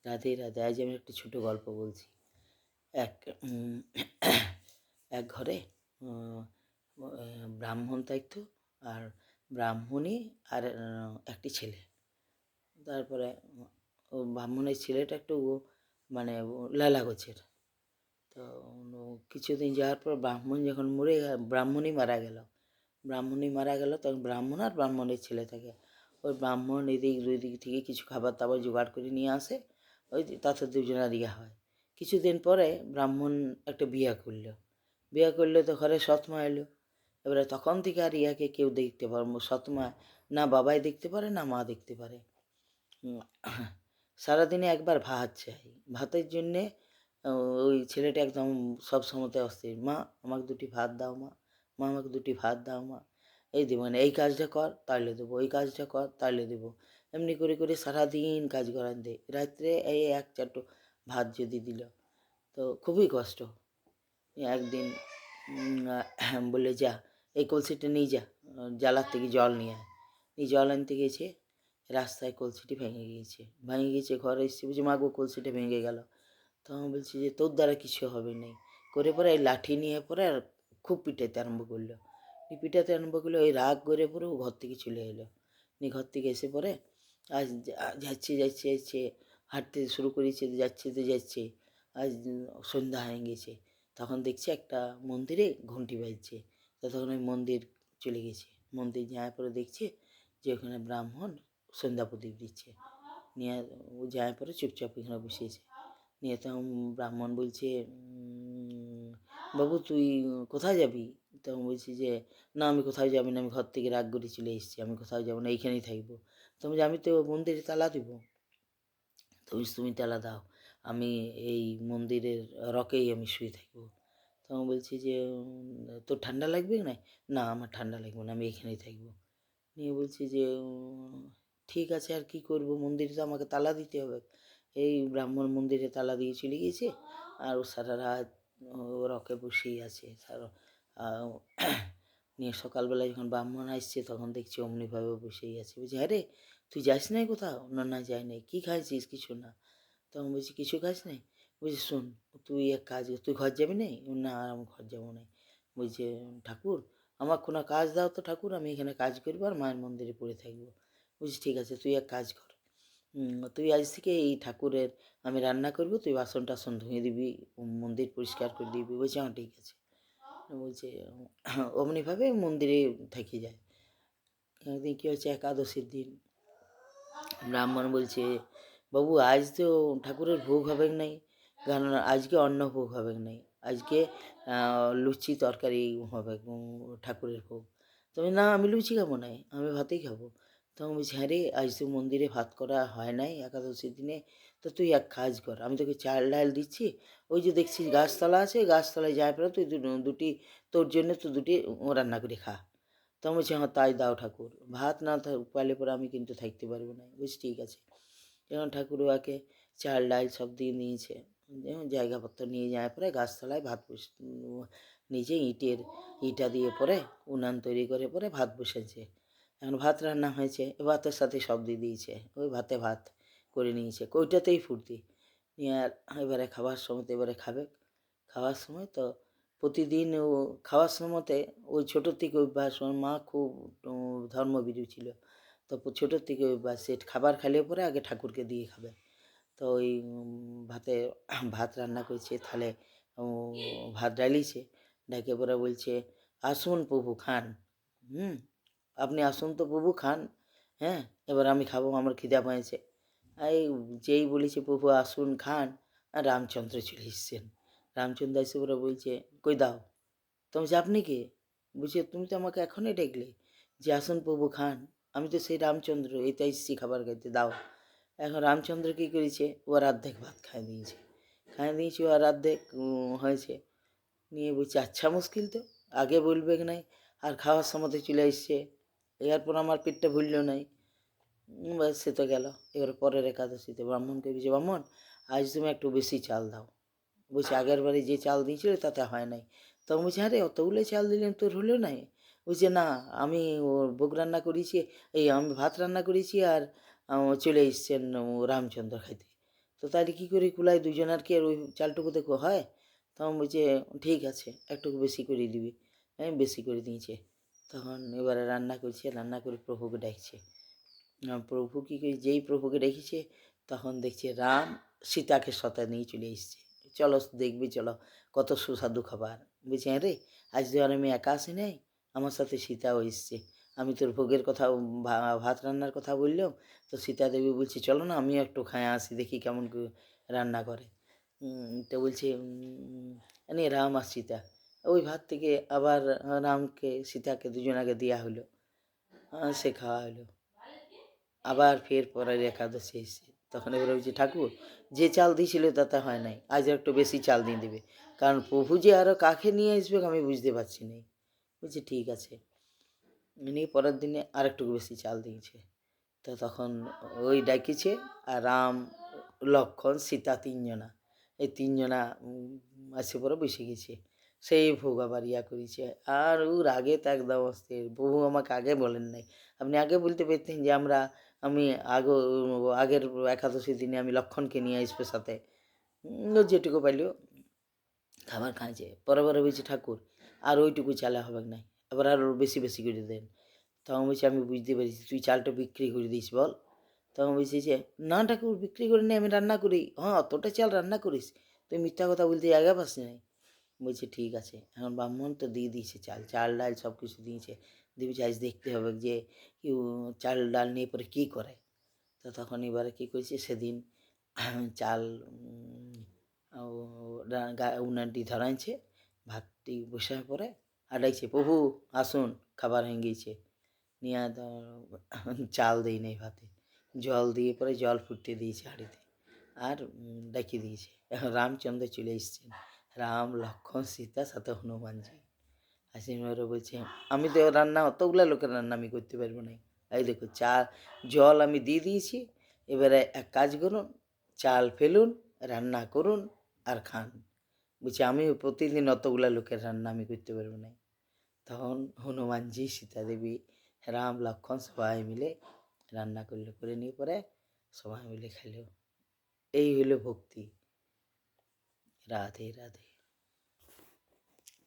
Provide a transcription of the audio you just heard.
রাধে রাধে। আজ আমি একটা ছোট গল্প বলছি। এক উম এক ঘরে উম ব্রাহ্মণ থাকতো, আর ব্রাহ্মণী আর একটি ছেলে। তারপরে ও ব্রাহ্মণের ছেলেটা একটু মানে লালা গোছের। তো কিছুদিন যাওয়ার পর ব্রাহ্মণ যখন ব্রাহ্মণই মারা গেল। তখন ব্রাহ্মণ আর ব্রাহ্মণের ছেলে থাকে। ওই ব্রাহ্মণ এদিক দুই দিক থেকে কিছু খাবার দাবার জোগাড় করে নিয়ে আসে। ওই তাতে দুজনের ইয়ে হয়। কিছুদিন পরে ব্রাহ্মণ একটা বিয়ে করলো তো ঘরে সৎমা এলো। এবারে তখন থেকে আর ইয়াকে কেউ দেখতে পারে সৎমা, না বাবাই দেখতে পারে না মা দেখতে পারে। উম, সারাদিনে একবার ভাত চাই। ভাতের জন্যে ওই ছেলেটা একদম সব সময়তে অস্থির। মা আমাকে দুটি ভাত দাও, মা মা আমাকে দুটি ভাত দাও, মা এই দেবো মানে এই কাজটা কর তাহলে দেবো, ওই কাজটা কর তাহলে দেবো। এমনি করে করে সারাদিন কাজ করান দেয়। রাত্রে এই এক চারটো ভাত যদি দিল তো খুবই কষ্ট। একদিন বললে যা এই কলসিটা নিয়ে যা, জালার থেকে জল নিয়ে আয়। জল আনতে গেছে, রাস্তায় কলসিটি ভেঙে গিয়েছে। ঘরে এসে বলছি মা গো কলসিটা ভেঙে গেল। তখন বলছি যে তোর দ্বারা কিছু হবে নাই। করে পরে এই লাঠি নিয়ে পরে আর খুব পিটাইতে আরম্ভ করলো। ওই রাগ করে পরে ও ঘর থেকে চলে এলো। ঘর থেকে এসে পরে আজ যাচ্ছে হাঁটতে শুরু করেছে, যাচ্ছে আজ সন্ধ্যা হয়ে গেছে। তখন দেখছি একটা মন্দিরে ঘন্টি বাজছে। তো তখন ওই মন্দির চলে গেছে। মন্দির যাওয়ার পরে দেখছে যে ওখানে ব্রাহ্মণ সন্ধ্যা প্রদীপ দিচ্ছে। নিয়ে ও যাওয়ার পরে চুপচাপ এখানে বসেছে। নিয়ে তখন ব্রাহ্মণ বলছে বাবু তুই কোথায় যাবি? তখন বলছি যে না আমি কোথাও যাবি না, আমি ঘর থেকে রাগ করে চলে এসেছি, আমি কোথাও যাবো না, এইখানেই থাকবো। তো বলছি আমি তো মন্দিরে তালা দিব। তুমি তালা দাও, আমি এই মন্দিরের রকেই আমি শুয়ে থাকবো। তখন বলছি যে তোর ঠান্ডা লাগবে না? না আমার ঠান্ডা লাগবে না, আমি এখানেই থাকবো। নিয়ে বলছি যে ঠিক আছে আর কি করব, মন্দিরে তো আমাকে তালা দিতে হবে। এই ব্রাহ্মণ মন্দিরে তালা দিয়ে চলে গিয়েছে, আর ও সারা রাত রকে বসেই আছে নিয়ে সকালবেলা যখন ব্রাহ্মণ আসছে তখন দেখছি অমনিভাবে বসেই আছে। বলছি হ্যাঁ রে তুই যাস নাই কোথাও? না না যাই নাই। কী খাইছিস? কিছু না। তখন বলছি কিছু খাস নাই? বলছি শোন তুই এক কাজ কর, তুই ঘর যাবি নাই? না আর আমি ঘর যাবো না। বলছে ঠাকুর আমার কোনো কাজ দাও তো ঠাকুর, আমি এখানে কাজ করবো আর মায়ের মন্দিরে পড়ে থাকবো। বলছি ঠিক আছে তুই এক কাজ কর, তুই আজ থেকে এই ঠাকুরের আমি রান্না করবো, তুই বাসন টাসন ধুয়ে দিবি, মন্দির পরিষ্কার করে দিবি। বলছে হ্যাঁ ঠিক আছে। বলছে অমনিভাবে মন্দিরে থেকে যায়। একদিন কী হচ্ছে একাদশীর দিন ব্রাহ্মণ বলছে বাবু আজ তো ঠাকুরের ভোগ হবে নাই, কারণ আজকে অন্ন ভোগ হবে নাই, আজকে লুচি তরকারি হবে ঠাকুরের ভোগ। তবে না আমি লুচি খাবো নাই, আমি ভাতেই খাবো। তখন বলছি হ্যাঁ রে আজ তো মন্দিরে ভাত করা হয় নাই একাদশীর দিনে, তো তুই এক কাজ কর আমি তোকে চাল ডাল দিচ্ছি, ওই যে দেখছিস গাছতলা আছে গাছতলায় যাই পরে তুই দুটি তোর জন্য তো দুটি রান্না করে খা। তখন বলছি হ্যাঁ তাই দাও ঠাকুর, ভাত না পাইলে পরে আমি কিন্তু থাকতে পারবো না। বলছি ঠিক আছে। যখন ঠাকুর ওকে চাল ডাল সব দিয়ে নিয়েছে, জায়গাপত্র নিয়ে যাওয়ার পরে গাছতলায় নিজে ইটা দিয়ে পরে উনান তৈরি করে পরে ভাত বসেছে। এখন ভাত রান্না হয়েছে, ভাতের সাথে সব দিয়ে দিয়েছে, ওই ভাতে ভাত করে নিয়েছে, ওইটাতেই ফুর্তি নিয়ে। আর এবারে খাবার সময় তো এবারে খাওয়ার সময় তো প্রতিদিন ও খাওয়ার সময়তে ওই ছোটোর থেকে অভ্যাস, ওর মা খুব ধর্মভীরু ছিল। তো ছোটোর থেকে অভ্যাস সে খাবার খেলে পরে আগে ঠাকুরকে দিয়ে খাবে। তো ওই ভাতে ভাত রান্না করেছে থালে, ভাত ডালিয়েছে, ডেকে পরে বলছে আসুন প্রভু খান, আপনি আসুন তো প্রভু খান, হ্যাঁ এবার আমি খাবো আমার খিদা পেয়েছে। এই যেই বলেছে প্রভু আসুন খান, আর রামচন্দ্র চলে এসছেন। রামচন্দ্র এসে পরে বলছে কই দাও। তো বলছে আপনি কে? বলছে তুমি তো আমাকে এখনই ডেকলে যে আসুন প্রভু খান, আমি তো সেই রামচন্দ্র, এইটা এসছি খাবার খাইতে, দাও। এখন রামচন্দ্র কী করেছে, ও আর অর্ধেক ভাত খাইয়ে দিয়েছে ও আর অর্ধেক হয়েছে। নিয়ে বলছে আচ্ছা মুশকিল তো, আগে বলবে কি নাই, আর খাওয়ার সময়তে চলে এসছে, এরপর আমার পেটটা ভুলল নাই। ব্যাস সে তো গেল। এবার পরের একাদশীতে ব্রাহ্মণকে বলছে ব্রাহ্মণ আজ তুমি একটু বেশি চাল দাও। বলছে আগের বারে যে চাল দিয়েছিলে তাতে হয় নাই। তখন বলছে আরে অতগুলো চাল দিলেন তোর হলো নাই? বলছে না আমি ওর ভোগ রান্না করেছি, আমি ভাত রান্না করেছি আর চলে এসছেন রামচন্দ্র খাইতে। তো তাহলে কী করে কুলায় দুজনের কি আর ওই চালটুকুতে হয়? তখন বলছে ঠিক আছে একটু বেশি করে দিবি। আমি বেশি করে দিয়েছে। তখন এবারে রান্না করছে, রান্না করে প্রভুকে ডাকছে। প্রভু কী করে যেই প্রভুকে ডেকেছে তখন দেখছে রাম সীতাকে সাথে নিয়ে চলে এসছে। চলো দেখবি চলো কত সুস্বাদু খাবার। বলছি হ্যাঁ রে, আজ তো আর আমি একা আসি নাই, আমার সাথে সীতাও এসছে। আমি তোর ভোগের কথা ভাত রান্নার কথা বললাম, তো সীতা দেবী বলছে চলো না আমিও একটু খায় আসি দেখি কেমন করে রান্না করে। তো বলছে রাম আর সীতা ওই ভাত থেকে আবার রামকে সীতাকে দুজনাকে দেওয়া হলো, সে খাওয়া হলো। আবার ফের পরের একাদশী এসছে, তখন এবারে বলছে ঠাকুর যে চাল দিয়েছিল তাতে হয় নাই, আজ একটু বেশি চাল দিয়ে দেবে, কারণ প্রভু যে আরও কাকে নিয়ে আসবে আমি বুঝতে পারছি না। বলছে ঠিক আছে, নিয়ে পরের দিনে আর একটু বেশি চাল দিয়েছে। তো তখন ওই ডাকিছে, আর রাম লক্ষ্মণ সীতা তিনজনা, এই তিনজনা আসে পরে বসে গেছে। সেই ভোগ আবার ইয়া করেছে। আর ওর আগে তো একদম অস্থির, বহু আমাকে আগে বলেন নাই, আপনি আগে বলতে পারতেন যে আমি আগের একাদশীর দিনে আমি লক্ষণকে নিয়ে আসবো সাথে। যেটুকু পাইলেও খাবার খাইছে। পরে পরে বলছে ঠাকুর আর ওইটুকু চালে হবে না, এবার আরও বেশি বেশি করে দেন। তখন বলছি আমি বুঝতে পেরেছি তুই চালটা বিক্রি করে দিস বল। তখন বলছি যে না ঠাকুর বিক্রি করে নি, আমি রান্না করি। হ্যাঁ অতটা চাল রান্না করিস, তুই মিথ্যা কথা বলতে আগে পাস নাই। বলছে ঠিক আছে, এখন ব্রাহ্মণ তো দিয়ে দিয়েছে চাল, চাল ডাল সব কিছু দিয়েছে, দিয়েছে আজ দেখতে হবে যে কেউ চাল ডাল নিয়ে পরে কী করে। তো তখন এবারে কী করেছে সেদিন চাল উনানটি ধরাইছে, ভাতটি বসার পরে আর ডাকছে প্রভু আসুন খাবার হয়ে গিয়েছে। নিয়ে চাল দিই নাই ভাতে, জল দিয়ে পরে জল ফুটিয়ে দিয়েছে হাঁড়িতে, আর ডাকিয়ে দিয়েছে। এখন রামচন্দ্র চলে এসছেন, রাম লক্ষ্মণ সীতা সাথে হনুমানজি। হাসিমারা বলছে আমি তো রান্না অতগুলো লোকের রান্না আমি করতে পারবো না। এই দেখো জল আমি দিয়ে দিয়েছি, এবারে এক কাজ করুন, চাল ফেলুন, রান্না করুন আর খান। বলছি আমি প্রতিদিন অতগুলো লোকের রান্না আমি করতে পারবো না। তখন হনুমানজি সীতা দেবী রাম লক্ষ্মণ সবাই মিলে রান্না করলো, করে নিয়ে পরে সবাই মিলে খেলো। এই হলো ভক্তি। রাধে রাধে।